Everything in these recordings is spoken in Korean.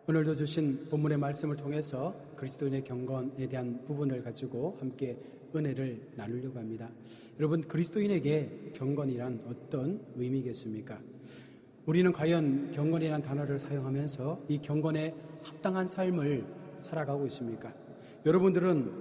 오늘도 주신 본문의 말씀을 통해서 그리스도인의 경건에 대한 부분을 가지고 함께 은혜를 나누려고 합니다. 여러분, 그리스도인에게 경건이란 어떤 의미겠습니까? 우리는 과연 경건이라는 단어를 사용하면서 이 경건에 합당한 삶을 살아가고 있습니까? 여러분들은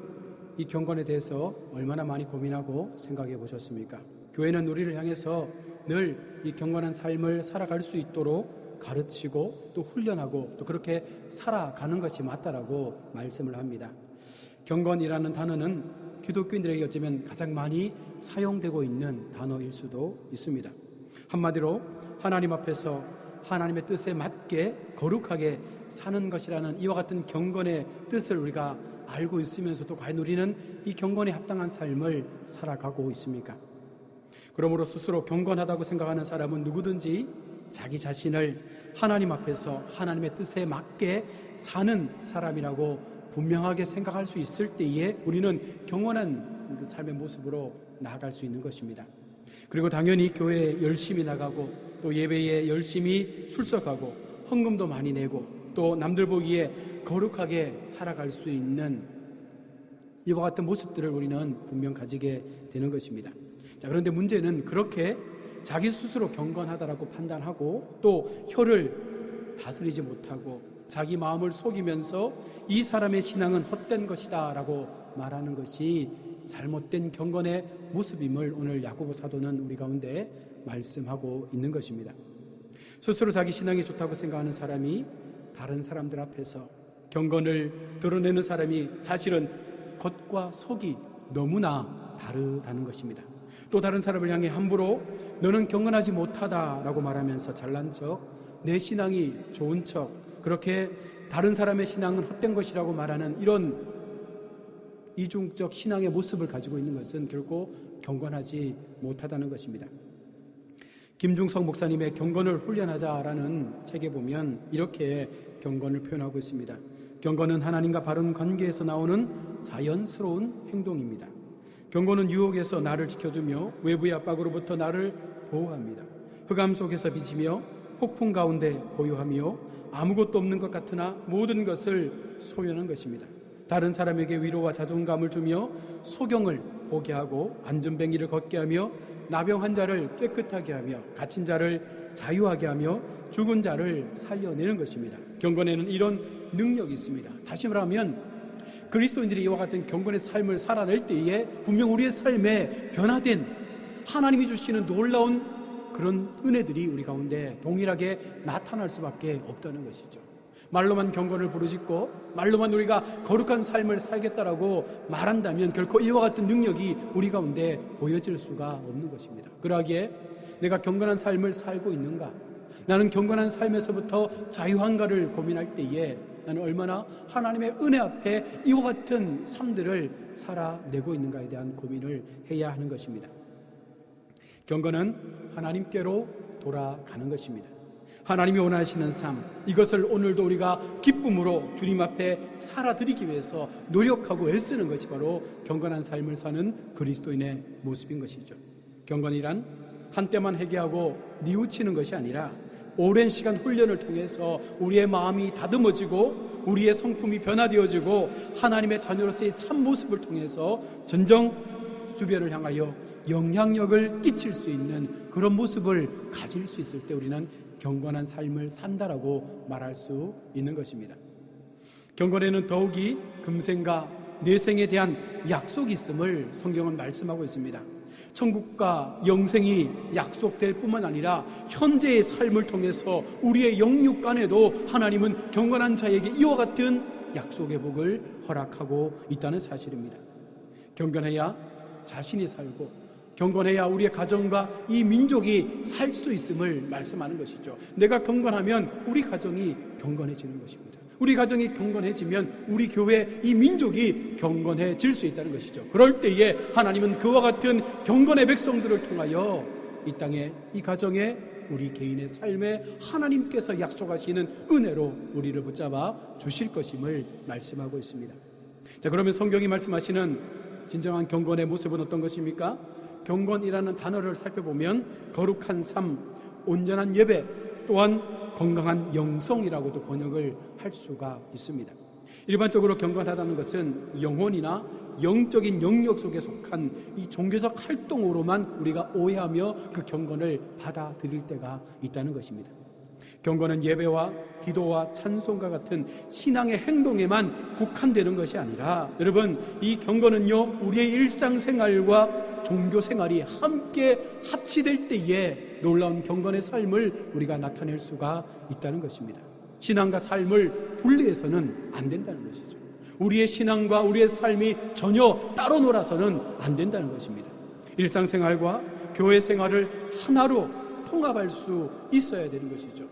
이 경건에 대해서 얼마나 많이 고민하고 생각해 보셨습니까? 교회는 우리를 향해서 늘 이 경건한 삶을 살아갈 수 있도록 가르치고 또 훈련하고 또 그렇게 살아가는 것이 맞다라고 말씀을 합니다. 경건이라는 단어는 기독교인들에게 어쩌면 가장 많이 사용되고 있는 단어일 수도 있습니다. 한마디로 하나님 앞에서 하나님의 뜻에 맞게 거룩하게 사는 것이라는 이와 같은 경건의 뜻을 우리가 알고 있으면서도 과연 우리는 이 경건에 합당한 삶을 살아가고 있습니까? 그러므로 스스로 경건하다고 생각하는 사람은 누구든지 자기 자신을 하나님 앞에서 하나님의 뜻에 맞게 사는 사람이라고 분명하게 생각할 수 있을 때에 우리는 경건한 그 삶의 모습으로 나아갈 수 있는 것입니다. 그리고 당연히 교회에 열심히 나가고 또 예배에 열심히 출석하고 헌금도 많이 내고 또 남들 보기에 거룩하게 살아갈 수 있는 이와 같은 모습들을 우리는 분명 가지게 되는 것입니다. 자, 그런데 문제는 그렇게 자기 스스로 경건하다라고 판단하고 또 혀를 다스리지 못하고 자기 마음을 속이면서 이 사람의 신앙은 헛된 것이다 라고 말하는 것이 잘못된 경건의 모습임을 오늘 야고보 사도는 우리 가운데 말씀하고 있는 것입니다. 스스로 자기 신앙이 좋다고 생각하는 사람이 다른 사람들 앞에서 경건을 드러내는 사람이 사실은 겉과 속이 너무나 다르다는 것입니다. 또 다른 사람을 향해 함부로 너는 경건하지 못하다라고 말하면서 잘난 척, 내 신앙이 좋은 척, 그렇게 다른 사람의 신앙은 헛된 것이라고 말하는 이런 이중적 신앙의 모습을 가지고 있는 것은 결코 경건하지 못하다는 것입니다. 김중석 목사님의 경건을 훈련하자라는 책에 보면 이렇게 경건을 표현하고 있습니다. 경건은 하나님과 바른 관계에서 나오는 자연스러운 행동입니다. 경건은 유혹에서 나를 지켜주며 외부의 압박으로부터 나를 보호합니다. 흑암 속에서 비치며 폭풍 가운데 고요하며 아무것도 없는 것 같으나 모든 것을 소유하는 것입니다. 다른 사람에게 위로와 자존감을 주며 소경을 보게 하고 안전뱅이를 걷게 하며 나병 환자를 깨끗하게 하며 갇힌 자를 자유하게 하며 죽은 자를 살려내는 것입니다. 경건에는 이런 능력이 있습니다. 다시 말하면 그리스도인들이 이와 같은 경건의 삶을 살아낼 때에 분명 우리의 삶에 변화된 하나님이 주시는 놀라운 그런 은혜들이 우리 가운데 동일하게 나타날 수밖에 없다는 것이죠. 말로만 경건을 부르짖고 말로만 우리가 거룩한 삶을 살겠다라고 말한다면 결코 이와 같은 능력이 우리 가운데 보여질 수가 없는 것입니다. 그러기에 내가 경건한 삶을 살고 있는가? 나는 경건한 삶에서부터 자유한가를 고민할 때에 나는 얼마나 하나님의 은혜 앞에 이와 같은 삶들을 살아내고 있는가에 대한 고민을 해야 하는 것입니다. 경건은 하나님께로 돌아가는 것입니다. 하나님이 원하시는 삶, 이것을 오늘도 우리가 기쁨으로 주님 앞에 살아드리기 위해서 노력하고 애쓰는 것이 바로 경건한 삶을 사는 그리스도인의 모습인 것이죠. 경건이란 한때만 회개하고 뉘우치는 것이 아니라 오랜 시간 훈련을 통해서 우리의 마음이 다듬어지고 우리의 성품이 변화되어지고 하나님의 자녀로서의 참 모습을 통해서 전정 주변을 향하여 영향력을 끼칠 수 있는 그런 모습을 가질 수 있을 때 우리는 경건한 삶을 산다라고 말할 수 있는 것입니다. 경건에는 더욱이 금생과 내생에 대한 약속이 있음을 성경은 말씀하고 있습니다. 천국과 영생이 약속될 뿐만 아니라 현재의 삶을 통해서 우리의 영육간에도 하나님은 경건한 자에게 이와 같은 약속의 복을 허락하고 있다는 사실입니다. 경건해야 자신이 살고 경건해야 우리의 가정과 이 민족이 살 수 있음을 말씀하는 것이죠. 내가 경건하면 우리 가정이 경건해지는 것입니다. 우리 가정이 경건해지면 우리 교회 이 민족이 경건해질 수 있다는 것이죠. 그럴 때에 하나님은 그와 같은 경건의 백성들을 통하여 이 땅에 이 가정에 우리 개인의 삶에 하나님께서 약속하시는 은혜로 우리를 붙잡아 주실 것임을 말씀하고 있습니다. 자, 그러면 성경이 말씀하시는 진정한 경건의 모습은 어떤 것입니까? 경건이라는 단어를 살펴보면 거룩한 삶, 온전한 예배, 또한 건강한 영성이라고도 번역을 할 수가 있습니다. 일반적으로 경건하다는 것은 영혼이나 영적인 영역 속에 속한 이 종교적 활동으로만 우리가 오해하며 그 경건을 받아들일 때가 있다는 것입니다. 경건은 예배와 기도와 찬송과 같은 신앙의 행동에만 국한되는 것이 아니라, 여러분, 이 경건은요, 우리의 일상생활과 종교생활이 함께 합치될 때에 놀라운 경건의 삶을 우리가 나타낼 수가 있다는 것입니다. 신앙과 삶을 분리해서는 안 된다는 것이죠. 우리의 신앙과 우리의 삶이 전혀 따로 놀아서는 안 된다는 것입니다. 일상생활과 교회 생활을 하나로 통합할 수 있어야 되는 것이죠.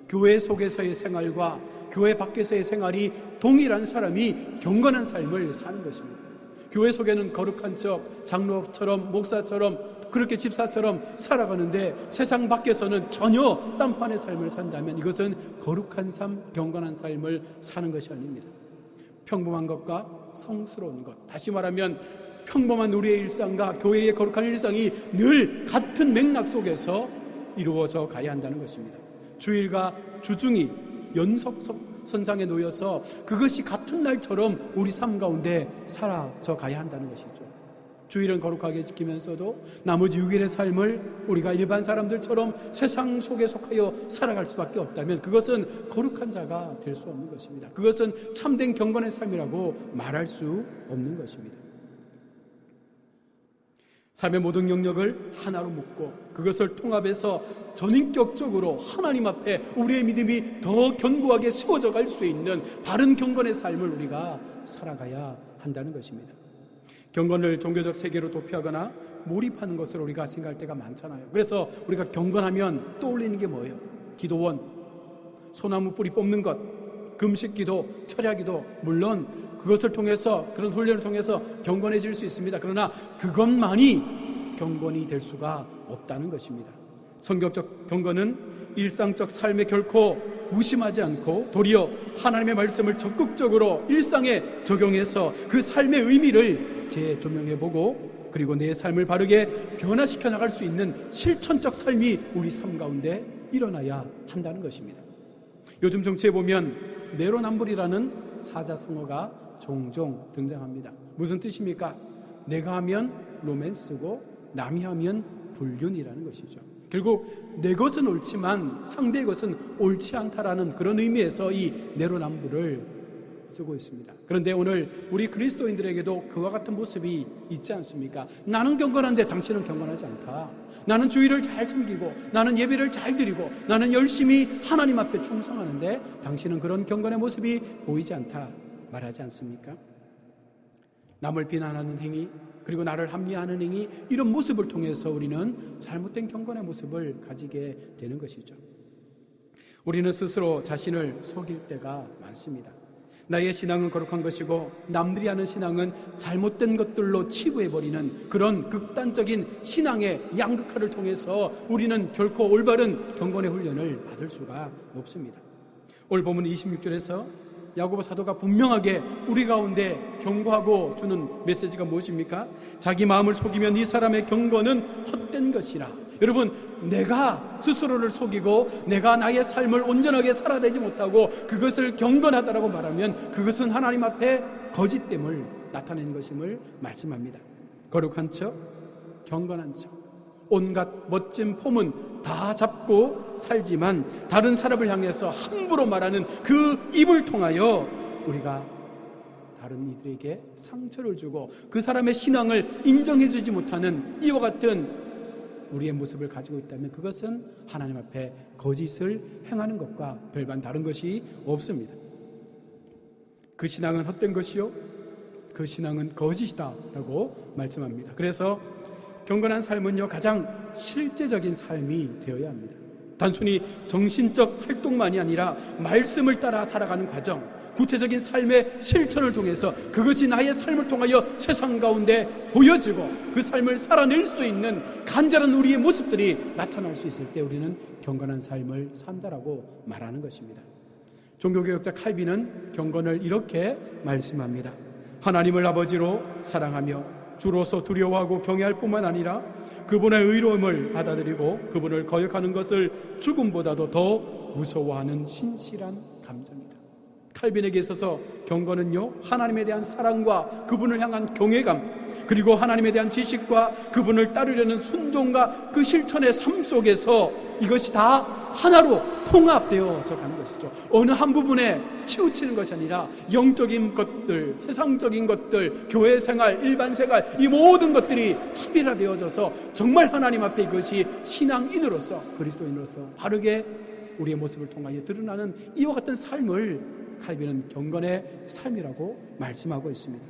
교회 속에서의 생활과 교회 밖에서의 생활이 동일한 사람이 경건한 삶을 사는 것입니다. 교회 속에는 거룩한 척 장로처럼 목사처럼 그렇게 집사처럼 살아가는데 세상 밖에서는 전혀 딴판의 삶을 산다면 이것은 거룩한 삶, 경건한 삶을 사는 것이 아닙니다. 평범한 것과 성스러운 것, 다시 말하면 평범한 우리의 일상과 교회의 거룩한 일상이 늘 같은 맥락 속에서 이루어져 가야 한다는 것입니다. 주일과 주중이 연속선상에 놓여서 그것이 같은 날처럼 우리 삶 가운데 사라져 가야 한다는 것이죠. 주일은 거룩하게 지키면서도 나머지 6일의 삶을 우리가 일반 사람들처럼 세상 속에 속하여 살아갈 수밖에 없다면 그것은 거룩한 자가 될 수 없는 것입니다. 그것은 참된 경건의 삶이라고 말할 수 없는 것입니다. 삶의 모든 영역을 하나로 묶고 그것을 통합해서 전인격적으로 하나님 앞에 우리의 믿음이 더 견고하게 세워져 갈 수 있는 바른 경건의 삶을 우리가 살아가야 한다는 것입니다. 경건을 종교적 세계로 도피하거나 몰입하는 것을 우리가 생각할 때가 많잖아요. 그래서 우리가 경건하면 떠올리는 게 뭐예요? 기도원, 소나무 뿌리 뽑는 것, 금식기도, 철야기도, 물론 그것을 통해서, 그런 훈련을 통해서 경건해질 수 있습니다. 그러나 그것만이 경건이 될 수가 없다는 것입니다. 성경적 경건은 일상적 삶에 결코 무심하지 않고 도리어 하나님의 말씀을 적극적으로 일상에 적용해서 그 삶의 의미를 재조명해보고 그리고 내 삶을 바르게 변화시켜 나갈 수 있는 실천적 삶이 우리 삶 가운데 일어나야 한다는 것입니다. 요즘 정치에 보면 내로남불이라는 사자성어가 종종 등장합니다. 무슨 뜻입니까? 내가 하면 로맨스고 남이 하면 불륜이라는 것이죠. 결국 내 것은 옳지만 상대의 것은 옳지 않다라는 그런 의미에서 이 내로남불을 쓰고 있습니다. 그런데 오늘 우리 그리스도인들에게도 그와 같은 모습이 있지 않습니까? 나는 경건한데 당신은 경건하지 않다. 나는 주일을 잘 섬기고 나는 예배를 잘 드리고 나는 열심히 하나님 앞에 충성하는데 당신은 그런 경건의 모습이 보이지 않다 말하지 않습니까? 남을 비난하는 행위 그리고 나를 합리화하는 행위, 이런 모습을 통해서 우리는 잘못된 경건의 모습을 가지게 되는 것이죠. 우리는 스스로 자신을 속일 때가 많습니다. 나의 신앙은 거룩한 것이고 남들이 하는 신앙은 잘못된 것들로 치부해버리는 그런 극단적인 신앙의 양극화를 통해서 우리는 결코 올바른 경건의 훈련을 받을 수가 없습니다. 오늘 본문 26절에서 야고보 사도가 분명하게 우리 가운데 경고하고 주는 메시지가 무엇입니까? 자기 마음을 속이면 이 사람의 경건은 헛된 것이라. 여러분, 내가 스스로를 속이고 내가 나의 삶을 온전하게 살아내지 못하고 그것을 경건하다라고 말하면 그것은 하나님 앞에 거짓됨을 나타내는 것임을 말씀합니다. 거룩한 척, 경건한 척, 온갖 멋진 폼은 다 잡고 살지만 다른 사람을 향해서 함부로 말하는 그 입을 통하여 우리가 다른 이들에게 상처를 주고 그 사람의 신앙을 인정해주지 못하는 이와 같은 우리의 모습을 가지고 있다면 그것은 하나님 앞에 거짓을 행하는 것과 별반 다른 것이 없습니다. 그 신앙은 헛된 것이요 그 신앙은 거짓이다 라고 말씀합니다. 그래서 경건한 삶은요 가장 실제적인 삶이 되어야 합니다. 단순히 정신적 활동만이 아니라 말씀을 따라 살아가는 과정, 구체적인 삶의 실천을 통해서 그것이 나의 삶을 통하여 세상 가운데 보여지고 그 삶을 살아낼 수 있는 간절한 우리의 모습들이 나타날 수 있을 때 우리는 경건한 삶을 산다라고 말하는 것입니다. 종교개혁자 칼빈은 경건을 이렇게 말씀합니다. 하나님을 아버지로 사랑하며 주로서 두려워하고 경외할 뿐만 아니라 그분의 의로움을 받아들이고 그분을 거역하는 것을 죽음보다도 더 무서워하는 신실한 감정이다. 칼빈에게 있어서 경건은요, 하나님에 대한 사랑과 그분을 향한 경외감, 그리고 하나님에 대한 지식과 그분을 따르려는 순종과 그 실천의 삶 속에서 이것이 다 하나로 통합되어져 가는 것이죠. 어느 한 부분에 치우치는 것이 아니라 영적인 것들, 세상적인 것들, 교회 생활, 일반 생활, 이 모든 것들이 합일화되어져서 정말 하나님 앞에 이것이 신앙인으로서, 그리스도인으로서 바르게 우리의 모습을 통하여 드러나는 이와 같은 삶을 칼빈은 경건의 삶이라고 말씀하고 있습니다.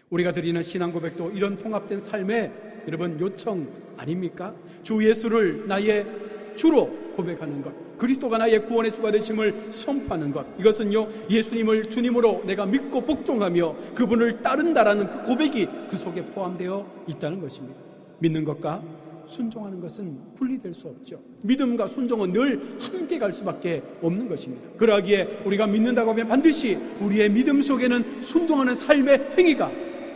우리가 드리는 신앙 고백도 이런 통합된 삶의 여러분 요청 아닙니까? 주 예수를 나의 주로 고백하는 것, 그리스도가 나의 구원의 주가 되심을 선포하는 것, 이것은요, 예수님을 주님으로 내가 믿고 복종하며 그분을 따른다라는 그 고백이 그 속에 포함되어 있다는 것입니다. 믿는 것과 순종하는 것은 분리될 수 없죠. 믿음과 순종은 늘 함께 갈 수밖에 없는 것입니다. 그러기에 우리가 믿는다고 하면 반드시 우리의 믿음 속에는 순종하는 삶의 행위가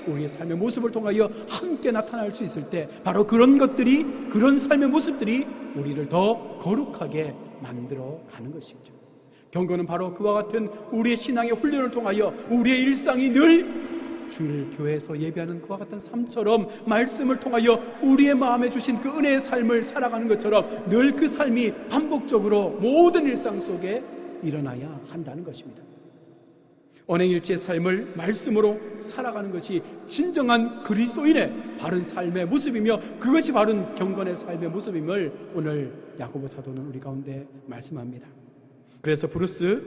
우리의 삶의 모습을 통하여 함께 나타날 수 있을 때, 바로 그런 것들이, 그런 삶의 모습들이 우리를 더 거룩하게 만들어 가는 것이죠. 경건은 바로 그와 같은 우리의 신앙의 훈련을 통하여 우리의 일상이 늘 주일 교회에서 예배하는 그와 같은 삶처럼 말씀을 통하여 우리의 마음에 주신 그 은혜의 삶을 살아가는 것처럼 늘 그 삶이 반복적으로 모든 일상 속에 일어나야 한다는 것입니다. 언행일치의 삶을 말씀으로 살아가는 것이 진정한 그리스도인의 바른 삶의 모습이며 그것이 바른 경건의 삶의 모습임을 오늘 야고보 사도는 우리 가운데 말씀합니다. 그래서 브루스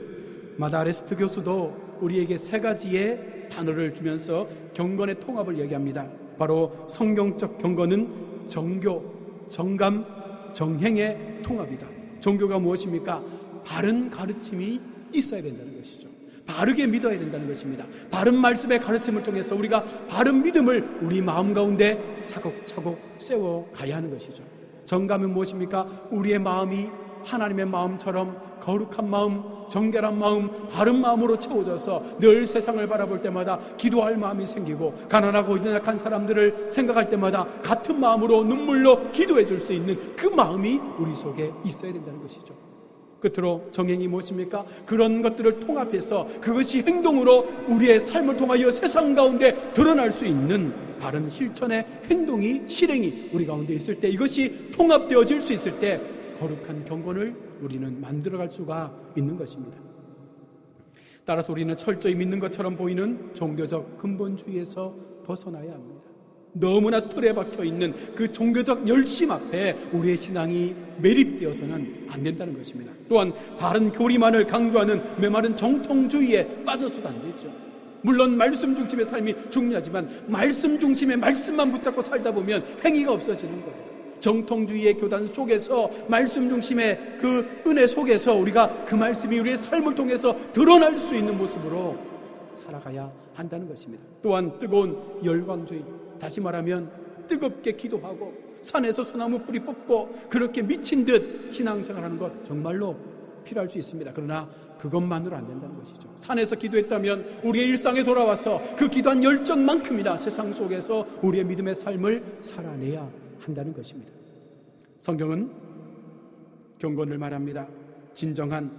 마다레스트 교수도 우리에게 세 가지의 단어를 주면서 경건의 통합을 얘기합니다. 바로 성경적 경건은 정교, 정감, 정행의 통합이다. 정교가 무엇입니까? 바른 가르침이 있어야 된다는 것이죠. 바르게 믿어야 된다는 것입니다. 바른 말씀의 가르침을 통해서 우리가 바른 믿음을 우리 마음 가운데 차곡차곡 세워가야 하는 것이죠. 정감은 무엇입니까? 우리의 마음이 하나님의 마음처럼 거룩한 마음, 정결한 마음, 바른 마음으로 채워져서 늘 세상을 바라볼 때마다 기도할 마음이 생기고, 가난하고 연약한 사람들을 생각할 때마다 같은 마음으로 눈물로 기도해 줄 수 있는 그 마음이 우리 속에 있어야 된다는 것이죠. 끝으로 정행이 무엇입니까? 그런 것들을 통합해서 그것이 행동으로 우리의 삶을 통하여 세상 가운데 드러날 수 있는 바른 실천의 행동이, 실행이 우리 가운데 있을 때, 이것이 통합되어질 수 있을 때 거룩한 경건을 우리는 만들어갈 수가 있는 것입니다. 따라서 우리는 철저히 믿는 것처럼 보이는 종교적 근본주의에서 벗어나야 합니다. 너무나 틀에 박혀있는 그 종교적 열심 앞에 우리의 신앙이 매립되어서는 안 된다는 것입니다. 또한 바른 교리만을 강조하는 메마른 정통주의에 빠져서도 안 되죠. 물론 말씀 중심의 삶이 중요하지만 말씀 중심의 말씀만 붙잡고 살다 보면 행위가 없어지는 거예요. 정통주의의 교단 속에서, 말씀 중심의 그 은혜 속에서 우리가 그 말씀이 우리의 삶을 통해서 드러날 수 있는 모습으로 살아가야 한다는 것입니다. 또한 뜨거운 열광주의, 다시 말하면 뜨겁게 기도하고 산에서 소나무 뿌리 뽑고 그렇게 미친 듯 신앙생활하는 것 정말로 필요할 수 있습니다. 그러나 그것만으로 안 된다는 것이죠. 산에서 기도했다면 우리의 일상에 돌아와서 그 기도한 열정만큼이나 세상 속에서 우리의 믿음의 삶을 살아내야 한다는 것입니다. 성경은 경건을 말합니다. 진정한,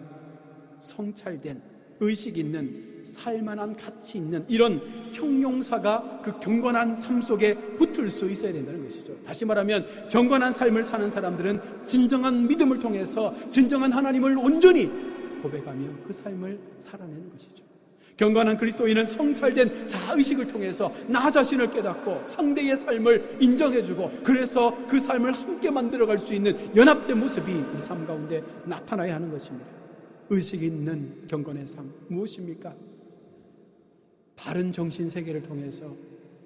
성찰된, 의식 있는, 살만한 가치 있는 이런 형용사가 그 경건한 삶 속에 붙을 수 있어야 된다는 것이죠. 다시 말하면 경건한 삶을 사는 사람들은 진정한 믿음을 통해서 진정한 하나님을 온전히 고백하며 그 삶을 살아내는 것이죠. 경건한 그리스도인은 성찰된 자아의식을 통해서 나 자신을 깨닫고 상대의 삶을 인정해주고, 그래서 그 삶을 함께 만들어갈 수 있는 연합된 모습이 우리 삶 가운데 나타나야 하는 것입니다. 의식 있는 경건의 삶 무엇입니까? 바른 정신세계를 통해서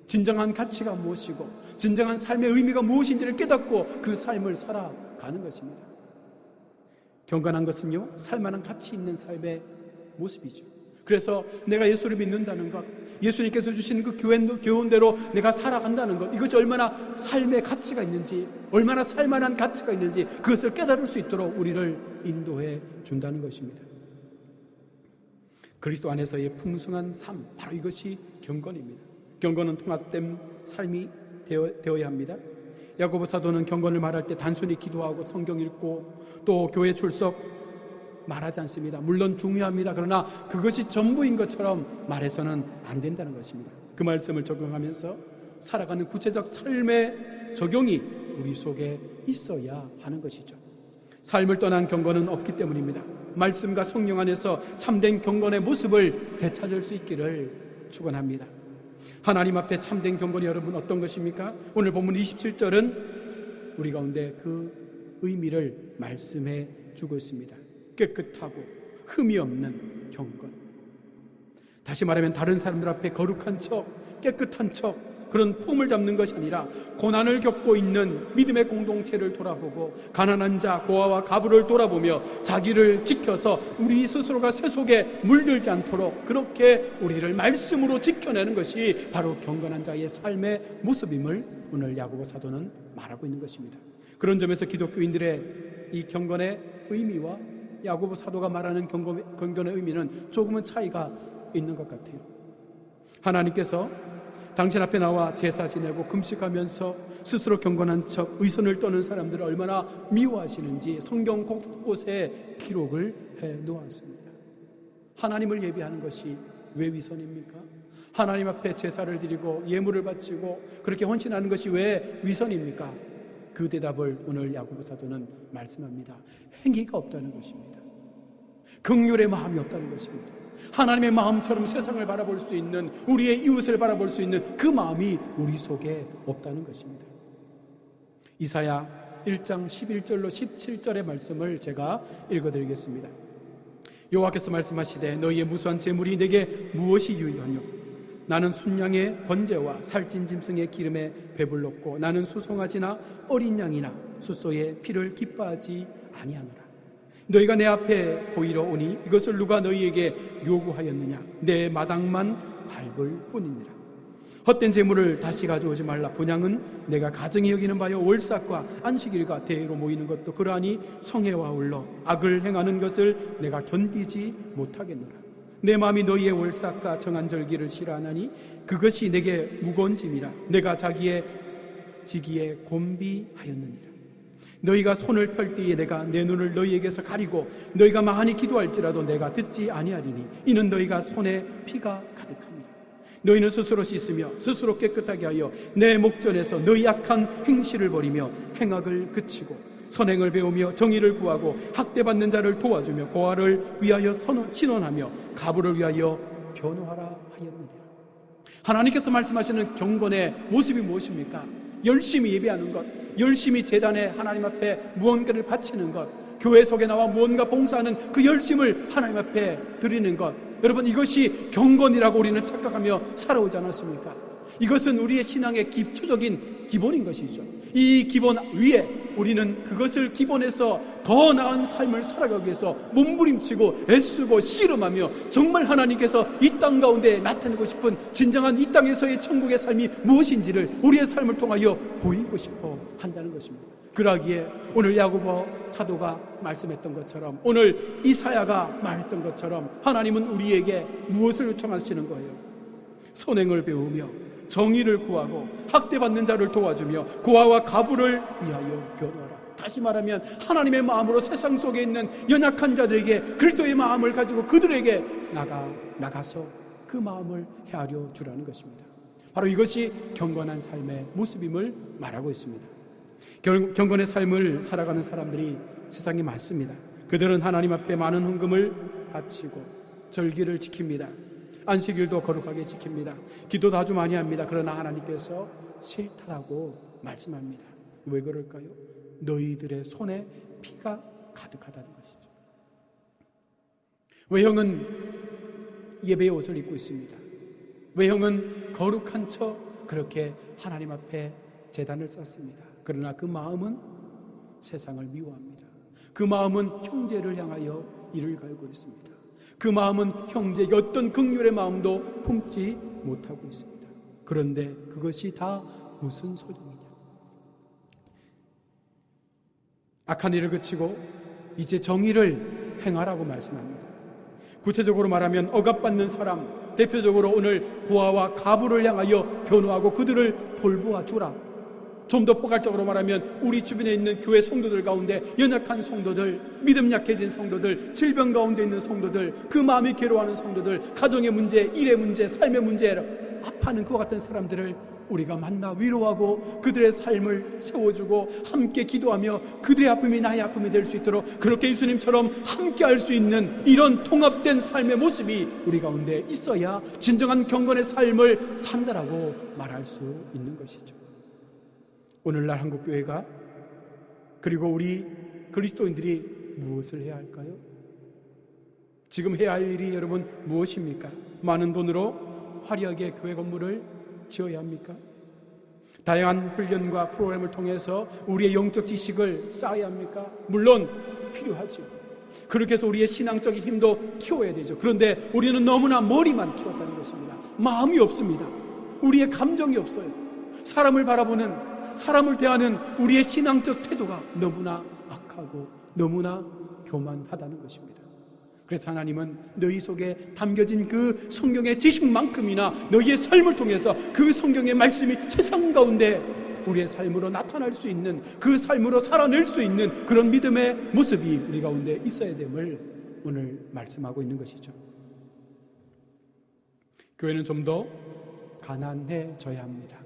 진정한 가치가 무엇이고 진정한 삶의 의미가 무엇인지를 깨닫고 그 삶을 살아가는 것입니다. 경건한 것은요, 살만한 가치 있는 삶의 모습이죠. 그래서 내가 예수를 믿는다는 것, 예수님께서 주신 그 교훈대로 내가 살아간다는 것, 이것이 얼마나 삶의 가치가 있는지, 얼마나 살만한 가치가 있는지 그것을 깨달을 수 있도록 우리를 인도해 준다는 것입니다. 그리스도 안에서의 풍성한 삶, 바로 이것이 경건입니다. 경건은 통합된 삶이 되어야 합니다. 야고보 사도는 경건을 말할 때 단순히 기도하고 성경 읽고 또 교회 출석 말하지 않습니다. 물론 중요합니다. 그러나 그것이 전부인 것처럼 말해서는 안 된다는 것입니다. 그 말씀을 적용하면서 살아가는 구체적 삶의 적용이 우리 속에 있어야 하는 것이죠. 삶을 떠난 경건은 없기 때문입니다. 말씀과 성령 안에서 참된 경건의 모습을 되찾을 수 있기를 축원합니다. 하나님 앞에 참된 경건이 여러분 어떤 것입니까? 오늘 본문 27절은 우리 가운데 그 의미를 말씀해 주고 있습니다. 깨끗하고 흠이 없는 경건. 다시 말하면 다른 사람들 앞에 거룩한 척, 깨끗한 척, 그런 폼을 잡는 것이 아니라 고난을 겪고 있는 믿음의 공동체를 돌아보고 가난한 자, 고아와 가부를 돌아보며 자기를 지켜서 우리 스스로가 세 속에 물들지 않도록 그렇게 우리를 말씀으로 지켜내는 것이 바로 경건한 자의 삶의 모습임을 오늘 야고보 사도는 말하고 있는 것입니다. 그런 점에서 기독교인들의 이 경건의 의미와 야고보 사도가 말하는 경건의 의미는 조금은 차이가 있는 것 같아요. 하나님께서 당신 앞에 나와 제사 지내고 금식하면서 스스로 경건한 척 의선을 떠는 사람들을 얼마나 미워하시는지 성경 곳곳에 기록을 해 놓았습니다. 하나님을 예배하는 것이 왜 위선입니까? 하나님 앞에 제사를 드리고 예물을 바치고 그렇게 헌신하는 것이 왜 위선입니까? 그 대답을 오늘 야고보 사도는 말씀합니다. 행위가 없다는 것입니다. 긍휼의 마음이 없다는 것입니다. 하나님의 마음처럼 세상을 바라볼 수 있는, 우리의 이웃을 바라볼 수 있는 그 마음이 우리 속에 없다는 것입니다. 이사야 1장 11절로 17절의 말씀을 제가 읽어드리겠습니다. 여호와께서 말씀하시되 너희의 무수한 재물이 내게 무엇이 유익하뇨? 나는 순양의 번제와 살찐 짐승의 기름에 배불렀고 나는 수송아지나 어린 양이나 숫소의 피를 기뻐하지 아니하노라. 너희가 내 앞에 보이러 오니 이것을 누가 너희에게 요구하였느냐? 내 마당만 밟을 뿐이니라. 헛된 재물을 다시 가져오지 말라. 분향은 내가 가정이 여기는 바요 월삭과 안식일과 대회로 모이는 것도 그러하니 성회와 아울러 악을 행하는 것을 내가 견디지 못하겠노라. 내 마음이 너희의 월삭과 정한 절기를 싫어하나니 그것이 내게 무거운 짐이라. 내가 자기의 지기에 곤비하였느니라. 너희가 손을 펼 때에 내가 내 눈을 너희에게서 가리고 너희가 많이 기도할지라도 내가 듣지 아니하리니 이는 너희가 손에 피가 가득합니다. 너희는 스스로 씻으며 스스로 깨끗하게 하여 내 목전에서 너희 악한 행실을 버리며 행악을 그치고 선행을 배우며 정의를 구하고 학대받는 자를 도와주며 고아를 위하여 신원하며 가부를 위하여 변호하라 하였느니라. 하나님께서 말씀하시는 경건의 모습이 무엇입니까? 열심히 예배하는 것, 열심히 제단에 하나님 앞에 무언가를 바치는 것, 교회 속에 나와 무언가 봉사하는 그 열심을 하나님 앞에 드리는 것, 여러분 이것이 경건이라고 우리는 착각하며 살아오지 않았습니까? 이것은 우리의 신앙의 기초적인 기본인 것이죠. 이 기본 위에 우리는 그것을 기본에서 더 나은 삶을 살아가기 위해서 몸부림치고 애쓰고 씨름하며 정말 하나님께서 이 땅 가운데 나타내고 싶은 진정한 이 땅에서의 천국의 삶이 무엇인지를 우리의 삶을 통하여 보이고 싶어 한다는 것입니다. 그러기에 오늘 야고보 사도가 말씀했던 것처럼, 오늘 이사야가 말했던 것처럼 하나님은 우리에게 무엇을 요청하시는 거예요? 선행을 배우며 정의를 구하고 학대받는 자를 도와주며 고아와 가부를 위하여 변호하라. 다시 말하면 하나님의 마음으로 세상 속에 있는 연약한 자들에게 그리스도의 마음을 가지고 그들에게 나가서 그 마음을 헤아려 주라는 것입니다. 바로 이것이 경건한 삶의 모습임을 말하고 있습니다. 경건의 삶을 살아가는 사람들이 세상에 많습니다. 그들은 하나님 앞에 많은 헌금을 바치고 절기를 지킵니다. 안식일도 거룩하게 지킵니다. 기도도 아주 많이 합니다. 그러나 하나님께서 싫다라고 말씀합니다. 왜 그럴까요? 너희들의 손에 피가 가득하다는 것이죠. 외형은 예배의 옷을 입고 있습니다. 외형은 거룩한 척 그렇게 하나님 앞에 제단을 쌓습니다. 그러나 그 마음은 세상을 미워합니다. 그 마음은 형제를 향하여 이를 갈고 있습니다. 그 마음은 형제에게 어떤 긍휼의 마음도 품지 못하고 있습니다. 그런데 그것이 다 무슨 소용이냐? 악한 일을 그치고 이제 정의를 행하라고 말씀합니다. 구체적으로 말하면 억압받는 사람, 대표적으로 오늘 고아와 가부를 향하여 변호하고 그들을 돌보아 주라. 좀 더 포괄적으로 말하면 우리 주변에 있는 교회 성도들 가운데 연약한 성도들, 믿음 약해진 성도들, 질병 가운데 있는 성도들, 그 마음이 괴로워하는 성도들, 가정의 문제, 일의 문제, 삶의 문제, 아파하는 그와 같은 사람들을 우리가 만나 위로하고 그들의 삶을 세워주고 함께 기도하며 그들의 아픔이 나의 아픔이 될 수 있도록 그렇게 예수님처럼 함께 할 수 있는 이런 통합된 삶의 모습이 우리 가운데 있어야 진정한 경건의 삶을 산다라고 말할 수 있는 것이죠. 오늘날 한국교회가 그리고 우리 그리스도인들이 무엇을 해야 할까요? 지금 해야 할 일이 여러분 무엇입니까? 많은 돈으로 화려하게 교회 건물을 지어야 합니까? 다양한 훈련과 프로그램을 통해서 우리의 영적 지식을 쌓아야 합니까? 물론 필요하죠. 그렇게 해서 우리의 신앙적인 힘도 키워야 되죠. 그런데 우리는 너무나 머리만 키웠다는 것입니다. 마음이 없습니다. 우리의 감정이 없어요. 사람을 바라보는, 사람을 대하는 우리의 신앙적 태도가 너무나 악하고 너무나 교만하다는 것입니다. 그래서 하나님은 너희 속에 담겨진 그 성경의 지식만큼이나 너희의 삶을 통해서 그 성경의 말씀이 세상 가운데 우리의 삶으로 나타날 수 있는, 그 삶으로 살아낼 수 있는 그런 믿음의 모습이 우리 가운데 있어야 됨을 오늘 말씀하고 있는 것이죠. 교회는 좀 더 가난해져야 합니다.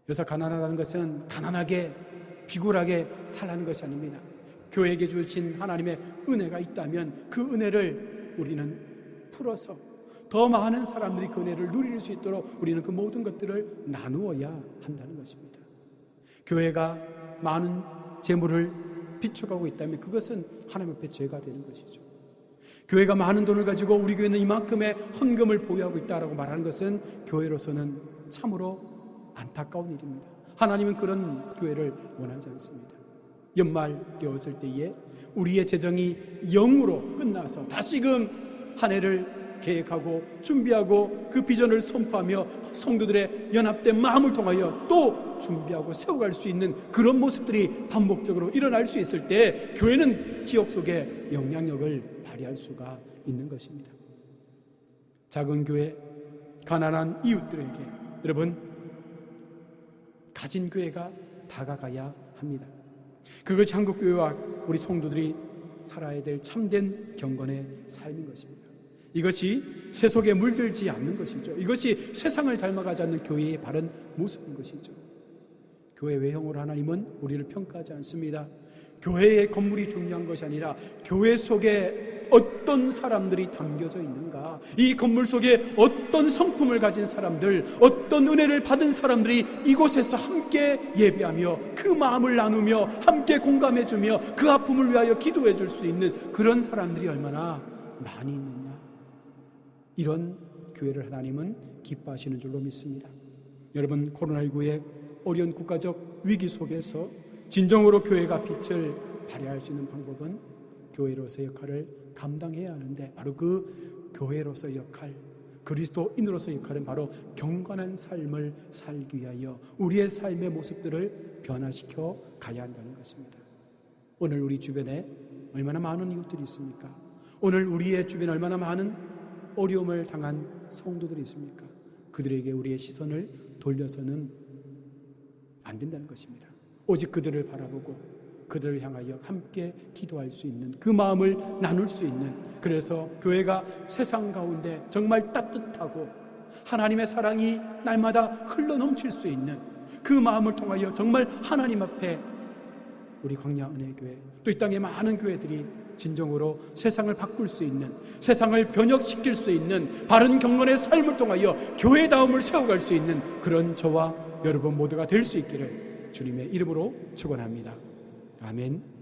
그래서 가난하다는 것은 가난하게 비굴하게 살라는 것이 아닙니다. 교회에게 주신 하나님의 은혜가 있다면 그 은혜를 우리는 풀어서 더 많은 사람들이 그 은혜를 누릴 수 있도록 우리는 그 모든 것들을 나누어야 한다는 것입니다. 교회가 많은 재물을 비축하고 있다면 그것은 하나님 앞에 죄가 되는 것이죠. 교회가 많은 돈을 가지고 우리 교회는 이만큼의 헌금을 보유하고 있다라고 말하는 것은 교회로서는 참으로 안타까운 일입니다. 하나님은 그런 교회를 원하지 않습니다. 연말 되었을 때에 우리의 재정이 0으로 끝나서 다시금 한 해를 계획하고 준비하고 그 비전을 선포하며 성도들의 연합된 마음을 통하여 또 준비하고 세워갈 수 있는 그런 모습들이 반복적으로 일어날 수 있을 때 교회는 지역 속에 영향력을 발휘할 수가 있는 것입니다. 작은 교회, 가난한 이웃들에게 여러분 가진 교회가 다가가야 합니다. 그것이 한국교회와 우리 성도들이 살아야 될 참된 경건의 삶인 것입니다. 이것이 세속에 물들지 않는 것이죠. 이것이 세상을 닮아가지 않는 교회의 바른 모습인 것이죠. 교회 외형으로 하나님은 우리를 평가하지 않습니다. 교회의 건물이 중요한 것이 아니라 교회 속에 어떤 사람들이 담겨져 있는가, 이 건물 속에 어떤 성품을 가진 사람들, 어떤 은혜를 받은 사람들이 이곳에서 함께 예배하며 그 마음을 나누며 함께 공감해주며 그 아픔을 위하여 기도해 줄 수 있는 그런 사람들이 얼마나 많이 있느냐, 이런 교회를 하나님은 기뻐하시는 줄로 믿습니다. 여러분, 코로나19의 어려운 국가적 위기 속에서 진정으로 교회가 빛을 발휘할 수 있는 방법은 교회로서의 역할을 감당해야 하는데, 바로 그 교회로서의 역할, 그리스도인으로서의 역할은 바로 경건한 삶을 살기 위하여 우리의 삶의 모습들을 변화시켜 가야 한다는 것입니다. 오늘 우리 주변에 얼마나 많은 이웃들이 있습니까? 오늘 우리의 주변에 얼마나 많은 어려움을 당한 성도들이 있습니까? 그들에게 우리의 시선을 돌려서는 안 된다는 것입니다. 오직 그들을 바라보고 그들을 향하여 함께 기도할 수 있는, 그 마음을 나눌 수 있는, 그래서 교회가 세상 가운데 정말 따뜻하고 하나님의 사랑이 날마다 흘러넘칠 수 있는 그 마음을 통하여 정말 하나님 앞에 우리 광야 은혜교회, 또 이 땅의 많은 교회들이 진정으로 세상을 바꿀 수 있는, 세상을 변혁시킬 수 있는 바른 경건의 삶을 통하여 교회다움을 세워갈 수 있는 그런 저와 여러분 모두가 될 수 있기를 주님의 이름으로 축원합니다. 아멘.